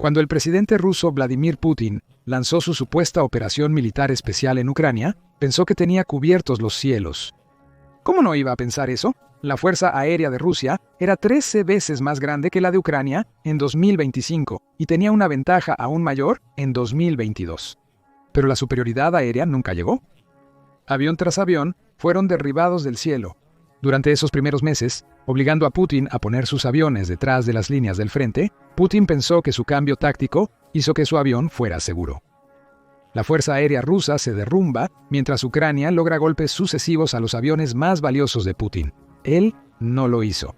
Cuando el presidente ruso Vladimir Putin lanzó su supuesta operación militar especial en Ucrania, pensó que tenía cubiertos los cielos. ¿Cómo no iba a pensar eso? La Fuerza Aérea de Rusia era 13 veces más grande que la de Ucrania en 2025 y tenía una ventaja aún mayor en 2022. Pero la superioridad aérea nunca llegó. Avión tras avión fueron derribados del cielo. Durante esos primeros meses, obligando a Putin a poner sus aviones detrás de las líneas del frente, Putin pensó que su cambio táctico hizo que su avión fuera seguro. La Fuerza Aérea rusa se derrumba mientras Ucrania logra golpes sucesivos a los aviones más valiosos de Putin. Él no lo hizo.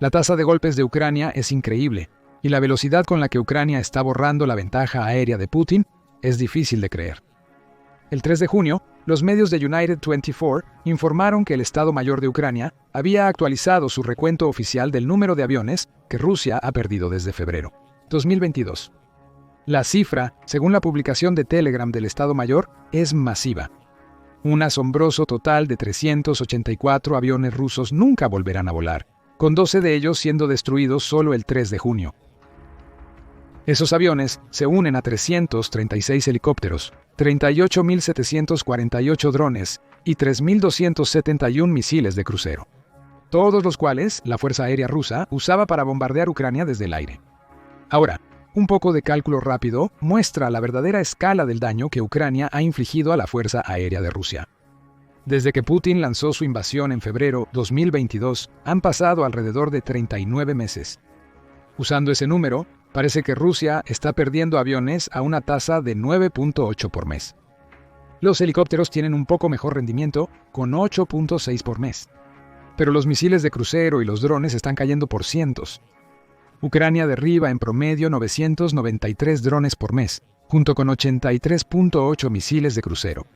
La tasa de golpes de Ucrania es increíble, y la velocidad con la que Ucrania está borrando la ventaja aérea de Putin es difícil de creer. El 3 de junio, los medios de United 24 informaron que el Estado Mayor de Ucrania había actualizado su recuento oficial del número de aviones que Rusia ha perdido desde febrero 2022. La cifra, según la publicación de Telegram del Estado Mayor, es masiva. Un asombroso total de 384 aviones rusos nunca volverán a volar, con 12 de ellos siendo destruidos solo el 3 de junio. Esos aviones se unen a 336 helicópteros, 38.748 drones y 3.271 misiles de crucero, todos los cuales la Fuerza Aérea rusa usaba para bombardear Ucrania desde el aire. Ahora, un poco de cálculo rápido muestra la verdadera escala del daño que Ucrania ha infligido a la Fuerza Aérea de Rusia. Desde que Putin lanzó su invasión en febrero 2022, han pasado alrededor de 39 meses. Usando ese número, parece que Rusia está perdiendo aviones a una tasa de 9.8 por mes. Los helicópteros tienen un poco mejor rendimiento, con 8.6 por mes. Pero los misiles de crucero y los drones están cayendo por cientos. Ucrania derriba en promedio 993 drones por mes, junto con 83.8 misiles de crucero.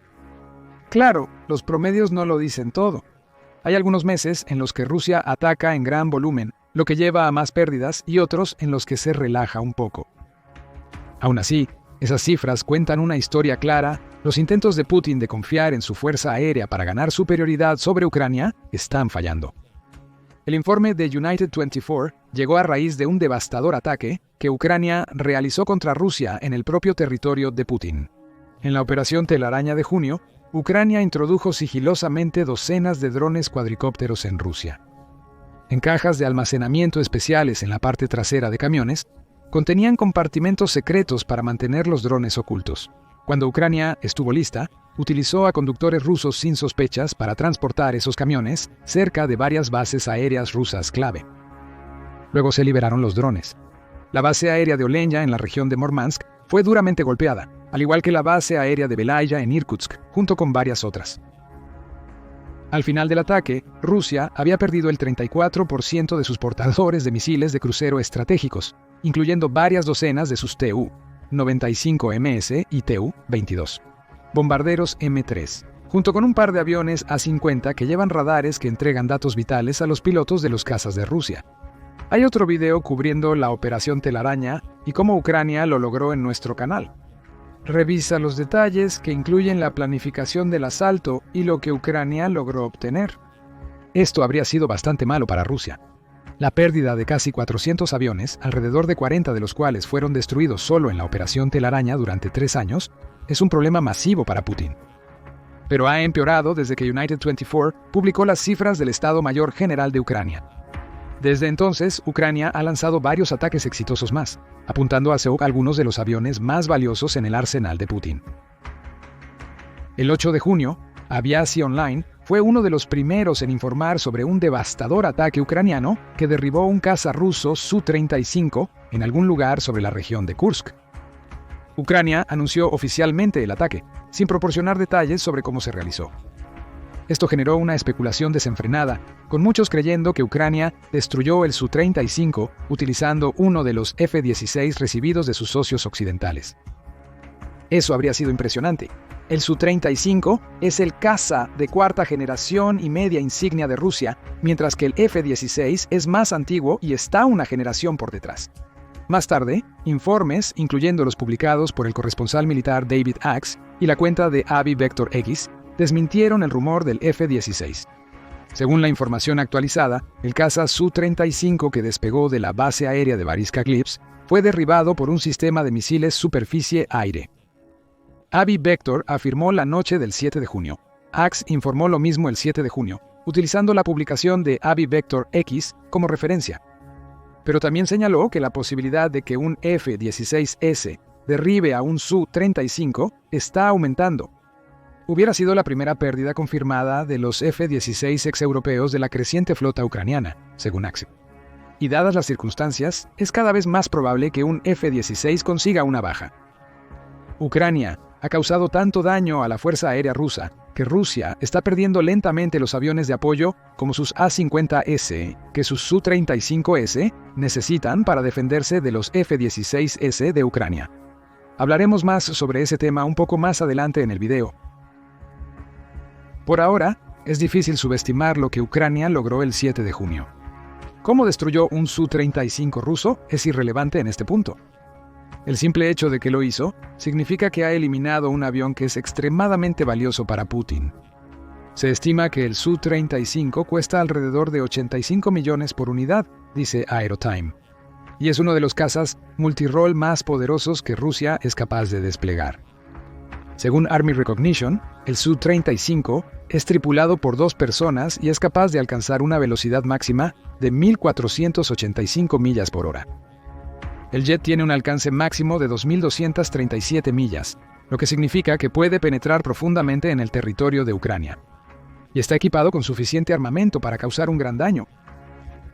Claro, los promedios no lo dicen todo. Hay algunos meses en los que Rusia ataca en gran volumen, lo que lleva a más pérdidas, y otros en los que se relaja un poco. Aún así, esas cifras cuentan una historia clara. Los intentos de Putin de confiar en su fuerza aérea para ganar superioridad sobre Ucrania están fallando. El informe de United 24 llegó a raíz de un devastador ataque que Ucrania realizó contra Rusia en el propio territorio de Putin. En la operación Telaraña de junio, Ucrania introdujo sigilosamente docenas de drones cuadricópteros en Rusia. En cajas de almacenamiento especiales en la parte trasera de camiones, contenían compartimentos secretos para mantener los drones ocultos. Cuando Ucrania estuvo lista, utilizó a conductores rusos sin sospechas para transportar esos camiones cerca de varias bases aéreas rusas clave. Luego se liberaron los drones. La base aérea de Olenya en la región de Murmansk fue duramente golpeada, al igual que la base aérea de Belaya en Irkutsk, junto con varias otras. Al final del ataque, Rusia había perdido el 34% de sus portadores de misiles de crucero estratégicos, incluyendo varias docenas de sus Tu-95MS y Tu-22. Bombarderos M3, junto con un par de aviones A-50 que llevan radares que entregan datos vitales a los pilotos de los cazas de Rusia. Hay otro video cubriendo la operación Telaraña y cómo Ucrania lo logró en nuestro canal. Revisa los detalles que incluyen la planificación del asalto y lo que Ucrania logró obtener. Esto habría sido bastante malo para Rusia. La pérdida de casi 400 aviones, alrededor de 40 de los cuales fueron destruidos solo en la operación Telaraña durante 3 años, es un problema masivo para Putin. Pero ha empeorado desde que United 24 publicó las cifras del Estado Mayor General de Ucrania. Desde entonces, Ucrania ha lanzado varios ataques exitosos más, apuntando hacia algunos de los aviones más valiosos en el arsenal de Putin. El 8 de junio, Aviacia Online fue uno de los primeros en informar sobre un devastador ataque ucraniano que derribó un caza ruso Su-35 en algún lugar sobre la región de Kursk. Ucrania anunció oficialmente el ataque, sin proporcionar detalles sobre cómo se realizó. Esto generó una especulación desenfrenada, con muchos creyendo que Ucrania destruyó el Su-35 utilizando uno de los F-16 recibidos de sus socios occidentales. Eso habría sido impresionante. El Su-35 es el caza de cuarta generación y media insignia de Rusia, mientras que el F-16 es más antiguo y está una generación por detrás. Más tarde, informes, incluyendo los publicados por el corresponsal militar David Axe y la cuenta de Avi Vector X, desmintieron el rumor del F-16. Según la información actualizada, el caza Su-35 que despegó de la base aérea de Baryska Clips fue derribado por un sistema de misiles superficie-aire. Avi Vector afirmó la noche del 7 de junio. Axe informó lo mismo el 7 de junio, utilizando la publicación de Avi Vector X como referencia. Pero también señaló que la posibilidad de que un F-16S derribe a un Su-35 está aumentando. Hubiera sido la primera pérdida confirmada de los F-16 exeuropeos de la creciente flota ucraniana, según Axe. Y dadas las circunstancias, es cada vez más probable que un F-16 consiga una baja. Ucrania ha causado tanto daño a la Fuerza Aérea Rusa que Rusia está perdiendo lentamente los aviones de apoyo como sus A-50S que sus Su-35S necesitan para defenderse de los F-16S de Ucrania. Hablaremos más sobre ese tema un poco más adelante en el video. Por ahora, es difícil subestimar lo que Ucrania logró el 7 de junio. Cómo destruyó un Su-35 ruso es irrelevante en este punto. El simple hecho de que lo hizo significa que ha eliminado un avión que es extremadamente valioso para Putin. Se estima que el Su-35 cuesta alrededor de 85 millones por unidad, dice Aerotime, y es uno de los cazas multirol más poderosos que Rusia es capaz de desplegar. Según Army Recognition, el Su-35 es tripulado por 2 personas y es capaz de alcanzar una velocidad máxima de 1.485 millas por hora. El jet tiene un alcance máximo de 2.237 millas, lo que significa que puede penetrar profundamente en el territorio de Ucrania. Y está equipado con suficiente armamento para causar un gran daño.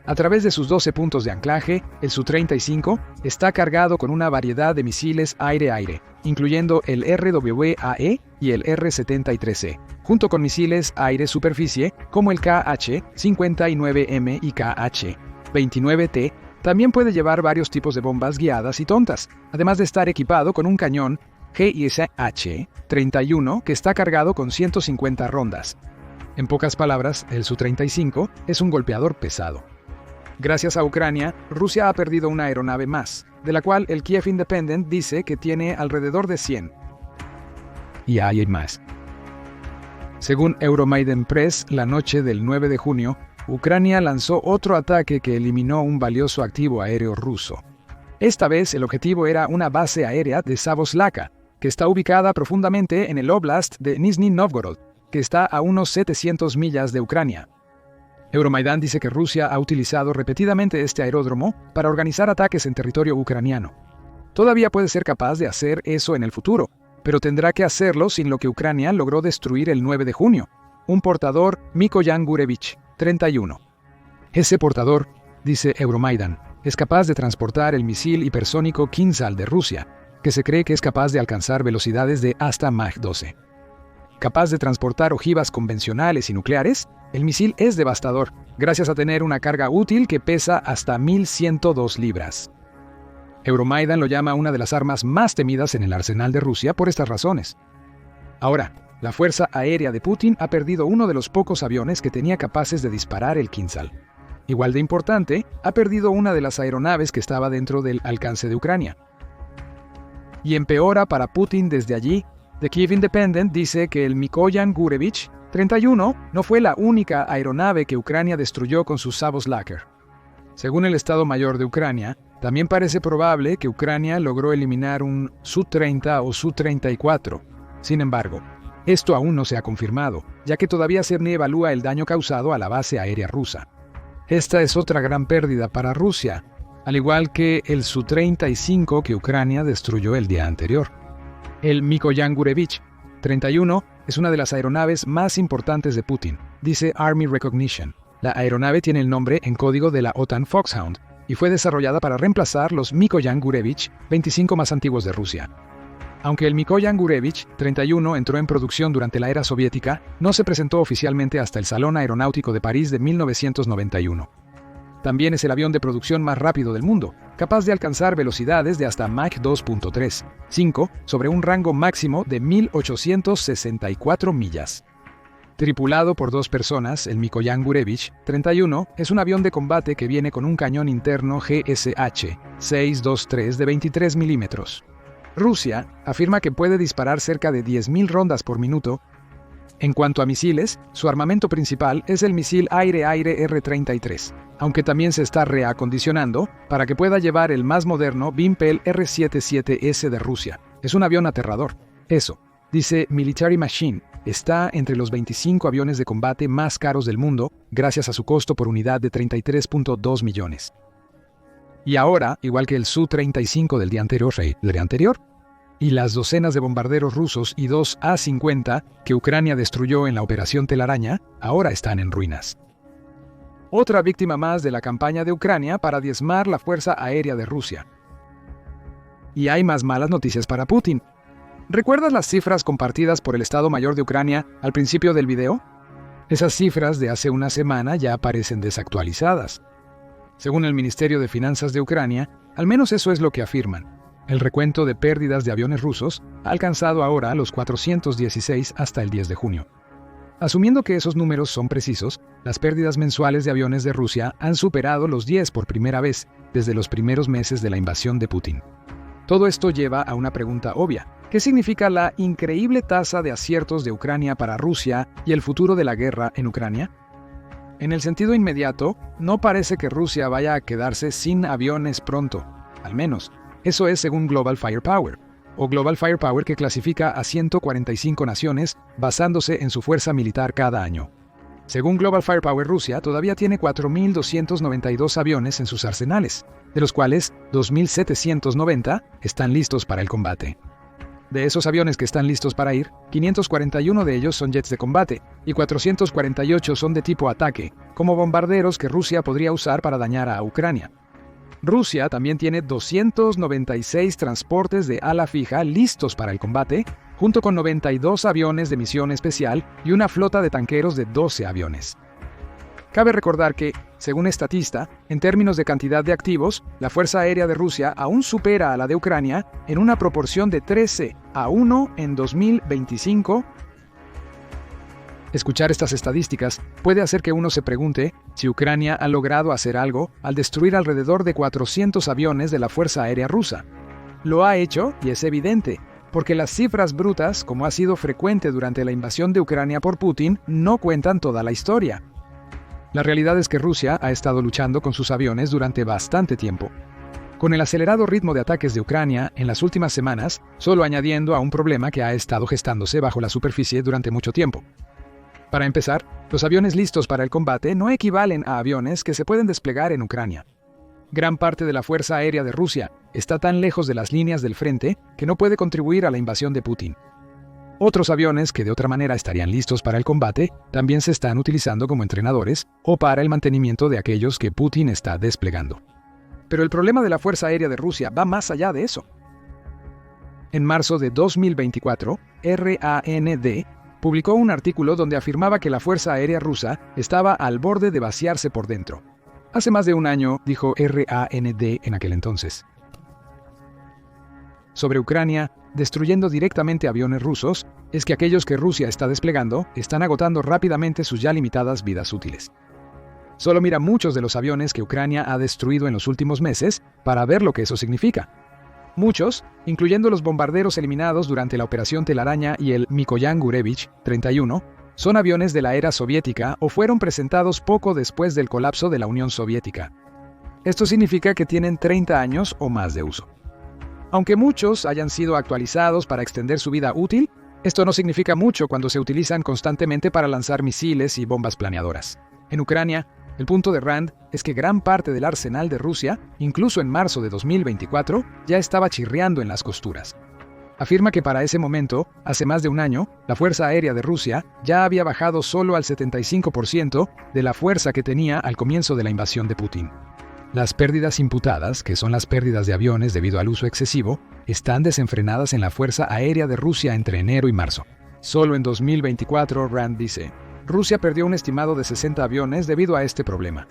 A través de sus 12 puntos de anclaje, el Su-35 está cargado con una variedad de misiles aire-aire, incluyendo el RWAE y el R-73E, junto con misiles aire-superficie como el KH-59M y KH-29T. También puede llevar varios tipos de bombas guiadas y tontas, además de estar equipado con un cañón GISH-31 que está cargado con 150 rondas. En pocas palabras, el Su-35 es un golpeador pesado. Gracias a Ucrania, Rusia ha perdido una aeronave más, de la cual el Kiev Independent dice que tiene alrededor de 100. Y hay más. Según Euromaidan Press, la noche del 9 de junio, Ucrania lanzó otro ataque que eliminó un valioso activo aéreo ruso. Esta vez el objetivo era una base aérea de Savoslaka, que está ubicada profundamente en el Oblast de Nizhny Novgorod, que está a unos 700 millas de Ucrania. Euromaidan dice que Rusia ha utilizado repetidamente este aeródromo para organizar ataques en territorio ucraniano. Todavía puede ser capaz de hacer eso en el futuro, pero tendrá que hacerlo sin lo que Ucrania logró destruir el 9 de junio, un portador Mikoyan Gurevich 31. Ese portador, dice Euromaidan, es capaz de transportar el misil hipersónico Kinzhal de Rusia, que se cree que es capaz de alcanzar velocidades de hasta Mach 12. Capaz de transportar ojivas convencionales y nucleares, el misil es devastador, gracias a tener una carga útil que pesa hasta 1.102 libras. Euromaidan lo llama una de las armas más temidas en el arsenal de Rusia por estas razones. Ahora, la Fuerza Aérea de Putin ha perdido uno de los pocos aviones que tenía capaces de disparar el Kinzhal. Igual de importante, ha perdido una de las aeronaves que estaba dentro del alcance de Ucrania. Y empeora para Putin desde allí. The Kiev Independent dice que el Mikoyan Gurevich 31 no fue la única aeronave que Ucrania destruyó con sus Savoslaker. Según el Estado Mayor de Ucrania, también parece probable que Ucrania logró eliminar un Su-30 o Su-34. Sin embargo, esto aún no se ha confirmado, ya que todavía se evalúa el daño causado a la base aérea rusa. Esta es otra gran pérdida para Rusia, al igual que el Su-35 que Ucrania destruyó el día anterior. El Mikoyan Gurevich 31 es una de las aeronaves más importantes de Putin, dice Army Recognition. La aeronave tiene el nombre en código de la OTAN Foxhound y fue desarrollada para reemplazar los Mikoyan Gurevich 25 más antiguos de Rusia. Aunque el Mikoyan Gurevich 31 entró en producción durante la era soviética, no se presentó oficialmente hasta el Salón Aeronáutico de París de 1991. También es el avión de producción más rápido del mundo, capaz de alcanzar velocidades de hasta Mach 2.3-5 sobre un rango máximo de 1.864 millas. Tripulado por 2 personas, el Mikoyan Gurevich 31 es un avión de combate que viene con un cañón interno GSH-623 de 23 milímetros. Rusia afirma que puede disparar cerca de 10.000 rondas por minuto En cuanto a misiles, su armamento principal es el misil aire-aire R-33, aunque también se está reacondicionando para que pueda llevar el más moderno Vympel R-77S de Rusia. Es un avión aterrador. Eso, dice Military Machine, está entre los 25 aviones de combate más caros del mundo gracias a su costo por unidad de 33.2 millones. Y ahora, igual que el Su-35 del día anterior, y las docenas de bombarderos rusos y 2 A-50 que Ucrania destruyó en la Operación Telaraña, ahora están en ruinas. Otra víctima más de la campaña de Ucrania para diezmar la Fuerza Aérea de Rusia. Y hay más malas noticias para Putin. ¿Recuerdas las cifras compartidas por el Estado Mayor de Ucrania al principio del video? Esas cifras de hace una semana ya aparecen desactualizadas. Según el Ministerio de Finanzas de Ucrania, al menos eso es lo que afirman. El recuento de pérdidas de aviones rusos ha alcanzado ahora los 416 hasta el 10 de junio. Asumiendo que esos números son precisos, las pérdidas mensuales de aviones de Rusia han superado los 10 por primera vez desde los primeros meses de la invasión de Putin. Todo esto lleva a una pregunta obvia. ¿Qué significa la increíble tasa de aciertos de Ucrania para Rusia y el futuro de la guerra en Ucrania? En el sentido inmediato, no parece que Rusia vaya a quedarse sin aviones pronto, al menos. Eso es según Global Firepower, o Global Firepower que clasifica a 145 naciones basándose en su fuerza militar cada año. Según Global Firepower, Rusia todavía tiene 4.292 aviones en sus arsenales, de los cuales 2.790 están listos para el combate. De esos aviones que están listos para ir, 541 de ellos son jets de combate y 448 son de tipo ataque, como bombarderos que Rusia podría usar para dañar a Ucrania. Rusia también tiene 296 transportes de ala fija listos para el combate, junto con 92 aviones de misión especial y una flota de tanqueros de 12 aviones. Cabe recordar que, según Statista, en términos de cantidad de activos, la Fuerza Aérea de Rusia aún supera a la de Ucrania en una proporción de 13-1 en 2025. Escuchar estas estadísticas puede hacer que uno se pregunte si Ucrania ha logrado hacer algo al destruir alrededor de 400 aviones de la Fuerza Aérea rusa. Lo ha hecho y es evidente, porque las cifras brutas, como ha sido frecuente durante la invasión de Ucrania por Putin, no cuentan toda la historia. La realidad es que Rusia ha estado luchando con sus aviones durante bastante tiempo. Con el acelerado ritmo de ataques de Ucrania en las últimas semanas, solo añadiendo a un problema que ha estado gestándose bajo la superficie durante mucho tiempo. Para empezar, los aviones listos para el combate no equivalen a aviones que se pueden desplegar en Ucrania. Gran parte de la Fuerza Aérea de Rusia está tan lejos de las líneas del frente que no puede contribuir a la invasión de Putin. Otros aviones que de otra manera estarían listos para el combate también se están utilizando como entrenadores o para el mantenimiento de aquellos que Putin está desplegando. Pero el problema de la Fuerza Aérea de Rusia va más allá de eso. En marzo de 2024, RAND publicó un artículo donde afirmaba que la Fuerza Aérea rusa estaba al borde de vaciarse por dentro. Hace más de un año, dijo RAND en aquel entonces. Sobre Ucrania, destruyendo directamente aviones rusos, es que aquellos que Rusia está desplegando están agotando rápidamente sus ya limitadas vidas útiles. Solo mira muchos de los aviones que Ucrania ha destruido en los últimos meses para ver lo que eso significa. Muchos, incluyendo los bombarderos eliminados durante la Operación Telaraña y el Mikoyan Gurevich 31, son aviones de la era soviética o fueron presentados poco después del colapso de la Unión Soviética. Esto significa que tienen 30 años o más de uso. Aunque muchos hayan sido actualizados para extender su vida útil, esto no significa mucho cuando se utilizan constantemente para lanzar misiles y bombas planeadoras. En Ucrania, el punto de RAND es que gran parte del arsenal de Rusia, incluso en marzo de 2024, ya estaba chirriando en las costuras. Afirma que para ese momento, hace más de un año, la Fuerza Aérea de Rusia ya había bajado solo al 75% de la fuerza que tenía al comienzo de la invasión de Putin. Las pérdidas imputadas, que son las pérdidas de aviones debido al uso excesivo, están desenfrenadas en la Fuerza Aérea de Rusia entre enero y marzo. Solo en 2024, RAND dice, Rusia perdió un estimado de 60 aviones debido a este problema.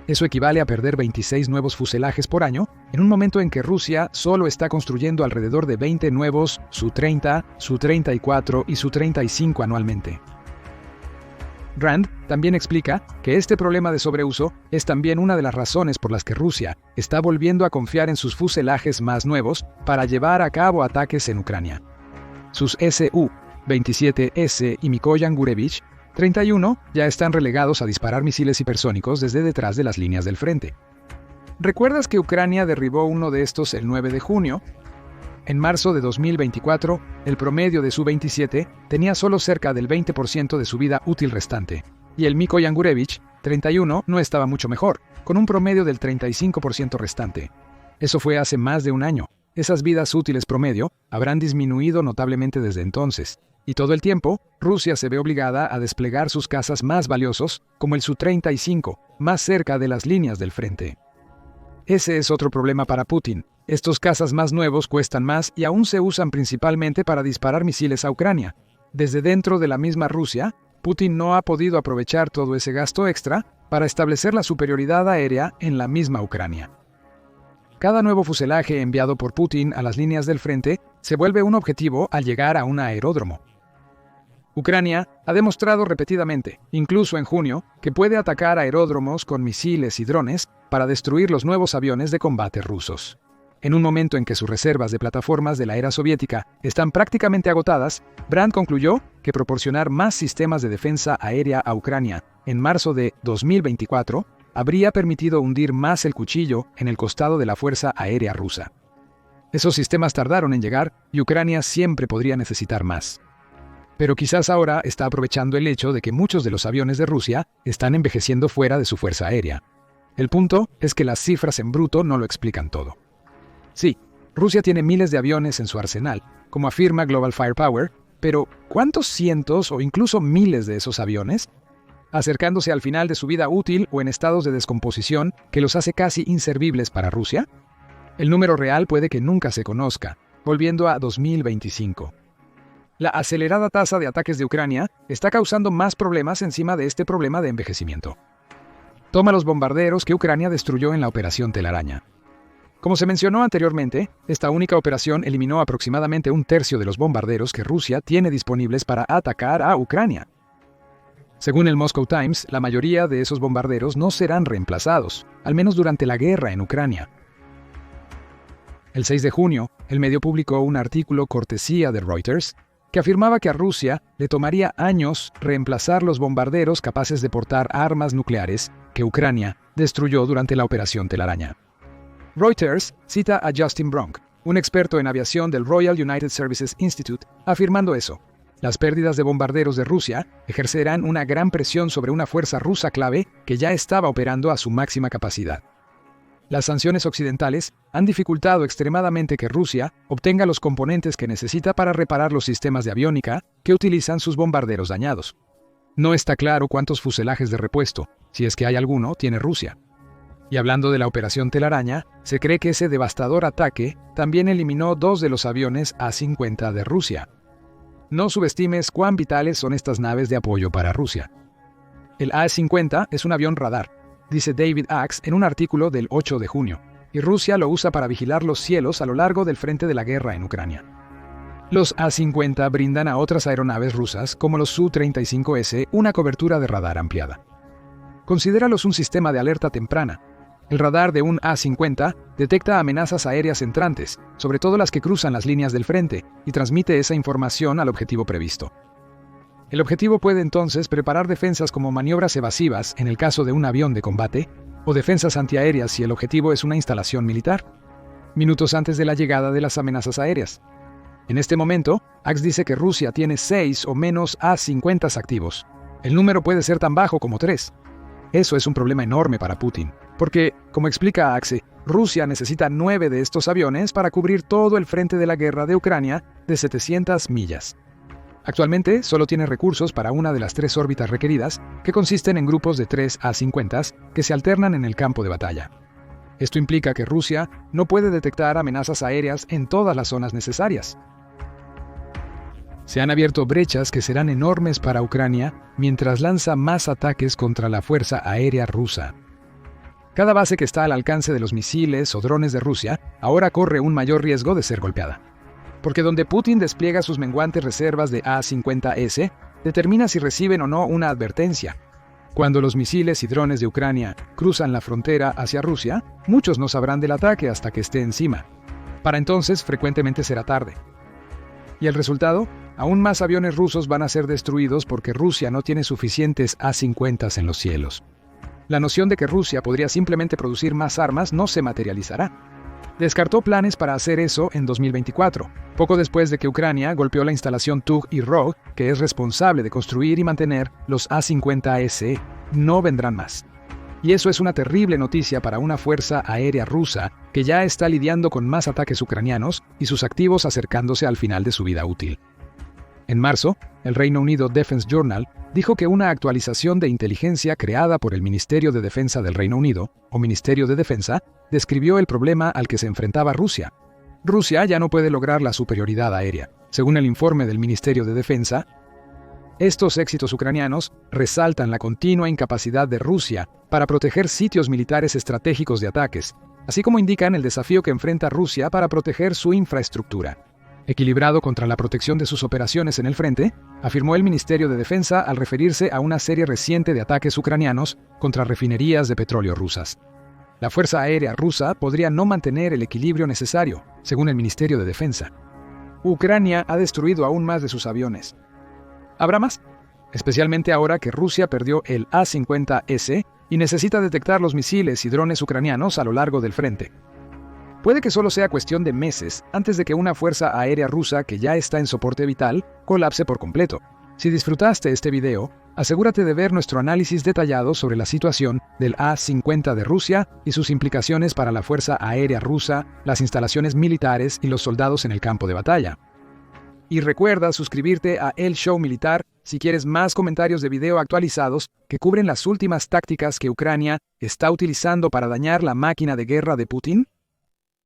Eso equivale a perder 26 nuevos fuselajes por año, en un momento en que Rusia solo está construyendo alrededor de 20 nuevos Su-30, Su-34 y Su-35 anualmente. RAND también explica que este problema de sobreuso es también una de las razones por las que Rusia está volviendo a confiar en sus fuselajes más nuevos para llevar a cabo ataques en Ucrania. Sus Su Su-27S y Mikoyan Gurevich 31 ya están relegados a disparar misiles hipersónicos desde detrás de las líneas del frente. ¿Recuerdas que Ucrania derribó uno de estos el 9 de junio? En marzo de 2024, el promedio de Su-27 tenía solo cerca del 20% de su vida útil restante, y el Mikoyan Gurevich 31 no estaba mucho mejor, con un promedio del 35% restante. Eso fue hace más de un año. Esas vidas útiles promedio habrán disminuido notablemente desde entonces, y todo el tiempo, Rusia se ve obligada a desplegar sus cazas más valiosos, como el Su-35, más cerca de las líneas del frente. Ese es otro problema para Putin. Estos cazas más nuevos cuestan más y aún se usan principalmente para disparar misiles a Ucrania. Desde dentro de la misma Rusia, Putin no ha podido aprovechar todo ese gasto extra para establecer la superioridad aérea en la misma Ucrania. Cada nuevo fuselaje enviado por Putin a las líneas del frente se vuelve un objetivo al llegar a un aeródromo. Ucrania ha demostrado repetidamente, incluso en junio, que puede atacar aeródromos con misiles y drones para destruir los nuevos aviones de combate rusos. En un momento en que sus reservas de plataformas de la era soviética están prácticamente agotadas, Brandt concluyó que proporcionar más sistemas de defensa aérea a Ucrania en marzo de 2024 habría permitido hundir más el cuchillo en el costado de la Fuerza Aérea Rusa. Esos sistemas tardaron en llegar y Ucrania siempre podría necesitar más. Pero quizás ahora está aprovechando el hecho de que muchos de los aviones de Rusia están envejeciendo fuera de su fuerza aérea. El punto es que las cifras en bruto no lo explican todo. Sí, Rusia tiene miles de aviones en su arsenal, como afirma Global Firepower, pero ¿cuántos cientos o incluso miles de esos aviones? Acercándose al final de su vida útil o en estados de descomposición que los hace casi inservibles para Rusia? El número real puede que nunca se conozca, volviendo a 2025. La acelerada tasa de ataques de Ucrania está causando más problemas encima de este problema de envejecimiento. Toma los bombarderos que Ucrania destruyó en la Operación Telaraña. Como se mencionó anteriormente, esta única operación eliminó aproximadamente un tercio de los bombarderos que Rusia tiene disponibles para atacar a Ucrania. Según el Moscow Times, la mayoría de esos bombarderos no serán reemplazados, al menos durante la guerra en Ucrania. El 6 de junio, el medio publicó un artículo cortesía de Reuters que afirmaba que a Rusia le tomaría años reemplazar los bombarderos capaces de portar armas nucleares que Ucrania destruyó durante la Operación Telaraña. Reuters cita a Justin Bronk, un experto en aviación del Royal United Services Institute, afirmando eso. Las pérdidas de bombarderos de Rusia ejercerán una gran presión sobre una fuerza rusa clave que ya estaba operando a su máxima capacidad. Las sanciones occidentales han dificultado extremadamente que Rusia obtenga los componentes que necesita para reparar los sistemas de aviónica que utilizan sus bombarderos dañados. No está claro cuántos fuselajes de repuesto, si es que hay alguno, tiene Rusia. Y hablando de la Operación Telaraña, se cree que ese devastador ataque también eliminó 2 de los aviones A-50 de Rusia. No subestimes cuán vitales son estas naves de apoyo para Rusia. El A-50 es un avión radar, dice David Axe en un artículo del 8 de junio, y Rusia lo usa para vigilar los cielos a lo largo del frente de la guerra en Ucrania. Los A-50 brindan a otras aeronaves rusas, como los Su-35S, una cobertura de radar ampliada. Considéralos un sistema de alerta temprana. El radar de un A-50 detecta amenazas aéreas entrantes, sobre todo las que cruzan las líneas del frente, y transmite esa información al objetivo previsto. El objetivo puede entonces preparar defensas como maniobras evasivas en el caso de un avión de combate, o defensas antiaéreas si el objetivo es una instalación militar, minutos antes de la llegada de las amenazas aéreas. En este momento, Axe dice que Rusia tiene 6 o menos A-50 activos. El número puede ser tan bajo como 3. Eso es un problema enorme para Putin, porque, como explica Axe, Rusia necesita 9 de estos aviones para cubrir todo el frente de la guerra de Ucrania de 700 millas. Actualmente solo tiene recursos para una de las 3 órbitas requeridas, que consisten en grupos de 3 A-50 que se alternan en el campo de batalla. Esto implica que Rusia no puede detectar amenazas aéreas en todas las zonas necesarias. Se han abierto brechas que serán enormes para Ucrania mientras lanza más ataques contra la fuerza aérea rusa. Cada base que está al alcance de los misiles o drones de Rusia ahora corre un mayor riesgo de ser golpeada. Porque donde Putin despliega sus menguantes reservas de A-50S, determina si reciben o no una advertencia. Cuando los misiles y drones de Ucrania cruzan la frontera hacia Rusia, muchos no sabrán del ataque hasta que esté encima. Para entonces, frecuentemente será tarde. Y el resultado, aún más aviones rusos van a ser destruidos porque Rusia no tiene suficientes A-50 en los cielos. La noción de que Rusia podría simplemente producir más armas no se materializará. Descartó planes para hacer eso en 2024, poco después de que Ucrania golpeó la instalación Tug y Rog, que es responsable de construir y mantener los A-50S. No vendrán más. Y eso es una terrible noticia para una fuerza aérea rusa que ya está lidiando con más ataques ucranianos y sus activos acercándose al final de su vida útil. En marzo, el Reino Unido Defense Journal dijo que una actualización de inteligencia creada por el Ministerio de Defensa del Reino Unido, o Ministerio de Defensa, describió el problema al que se enfrentaba Rusia. Rusia ya no puede lograr la superioridad aérea. Según el informe del Ministerio de Defensa, estos éxitos ucranianos resaltan la continua incapacidad de Rusia para proteger sitios militares estratégicos de ataques, así como indican el desafío que enfrenta Rusia para proteger su infraestructura. Equilibrado contra la protección de sus operaciones en el frente, afirmó el Ministerio de Defensa al referirse a una serie reciente de ataques ucranianos contra refinerías de petróleo rusas. La Fuerza Aérea rusa podría no mantener el equilibrio necesario, según el Ministerio de Defensa. Ucrania ha destruido aún más de sus aviones. ¿Habrá más? Especialmente ahora que Rusia perdió el A-50S y necesita detectar los misiles y drones ucranianos a lo largo del frente. Puede que solo sea cuestión de meses antes de que una fuerza aérea rusa que ya está en soporte vital colapse por completo. Si disfrutaste este video, asegúrate de ver nuestro análisis detallado sobre la situación del A-50 de Rusia y sus implicaciones para la Fuerza Aérea Rusa, las instalaciones militares y los soldados en el campo de batalla. Y recuerda suscribirte a El Show Militar si quieres más comentarios de video actualizados que cubren las últimas tácticas que Ucrania está utilizando para dañar la máquina de guerra de Putin.